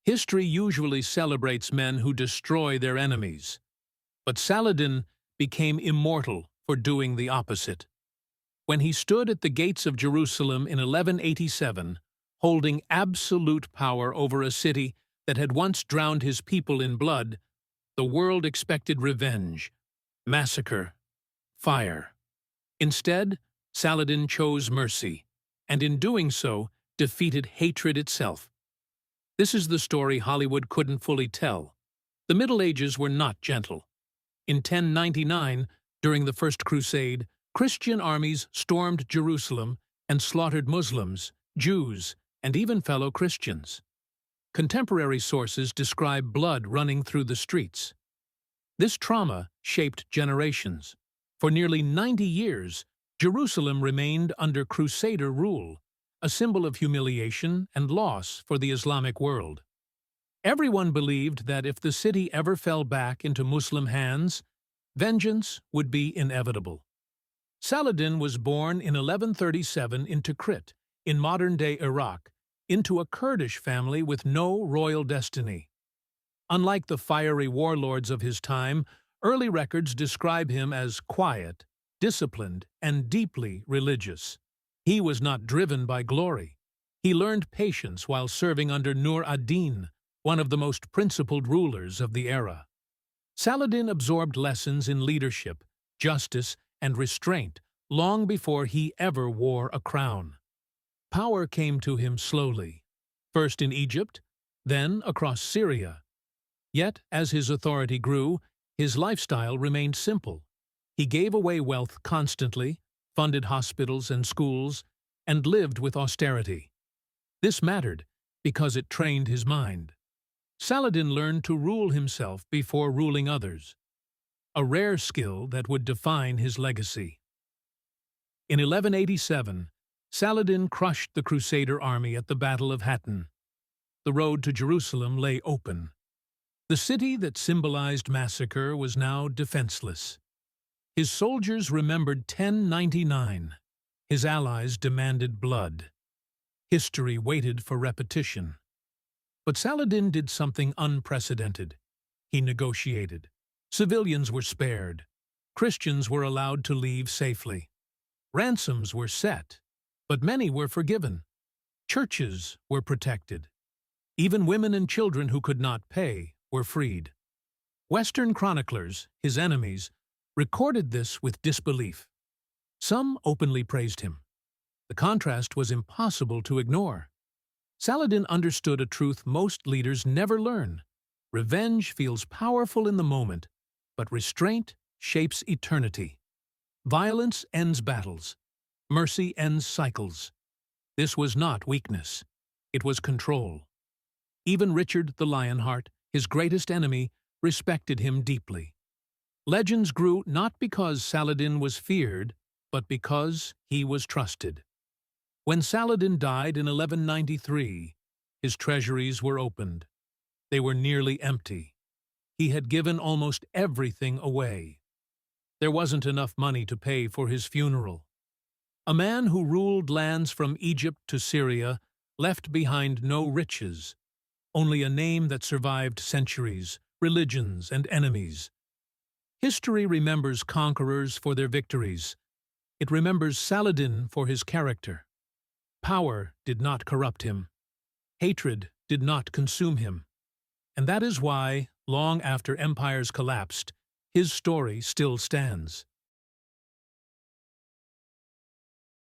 History usually celebrates men who destroy their enemies, but Saladin became immortal for doing the opposite. When he stood at the gates of Jerusalem in 1187, holding absolute power over a city that had once drowned his people in blood, the world expected revenge, massacre, fire. Instead, Saladin chose mercy, and in doing so, defeated hatred itself. This is the story Hollywood couldn't fully tell. The Middle Ages were not gentle. In 1099, during the First Crusade, Christian armies stormed Jerusalem and slaughtered Muslims, Jews, and even fellow Christians. Contemporary sources describe blood running through the streets. This trauma shaped generations. For nearly 90 years, Jerusalem remained under Crusader rule, a symbol of humiliation and loss for the Islamic world. Everyone believed that if the city ever fell back into Muslim hands, vengeance would be inevitable. Saladin was born in 1137 in Tikrit, in modern-day Iraq, into a Kurdish family with no royal destiny. Unlike the fiery warlords of his time, early records describe him as quiet, disciplined, and deeply religious. He was not driven by glory. He learned patience while serving under Nur ad-Din, one of the most principled rulers of the era. Saladin absorbed lessons in leadership, justice, and restraint long before he ever wore a crown. Power came to him slowly, first in Egypt, then across Syria. Yet, as his authority grew, his lifestyle remained simple. He gave away wealth constantly, funded hospitals and schools, and lived with austerity. This mattered because it trained his mind. Saladin learned to rule himself before ruling others, a rare skill that would define his legacy. In 1187, Saladin crushed the Crusader army at the Battle of Hattin. The road to Jerusalem lay open. The city that symbolized massacre was now defenseless. His soldiers remembered 1099. His allies demanded blood. History waited for repetition. But Saladin did something unprecedented. He negotiated. Civilians were spared. Christians were allowed to leave safely. Ransoms were set, but many were forgiven. Churches were protected. Even women and children who could not pay were freed. Western chroniclers, his enemies, recorded this with disbelief. Some openly praised him. The contrast was impossible to ignore. Saladin understood a truth most leaders never learn. Revenge feels powerful in the moment, but restraint shapes eternity. Violence ends battles. Mercy ends cycles. This was not weakness. It was control. Even Richard the Lionheart, his greatest enemy, respected him deeply. Legends grew not because Saladin was feared, but because he was trusted. When Saladin died in 1193, his treasuries were opened. They were nearly empty. He had given almost everything away. There wasn't enough money to pay for his funeral. A man who ruled lands from Egypt to Syria left behind no riches, only a name that survived centuries, religions, and enemies. History remembers conquerors for their victories. It remembers Saladin for his character. Power did not corrupt him. Hatred did not consume him. And that is why, long after empires collapsed, his story still stands.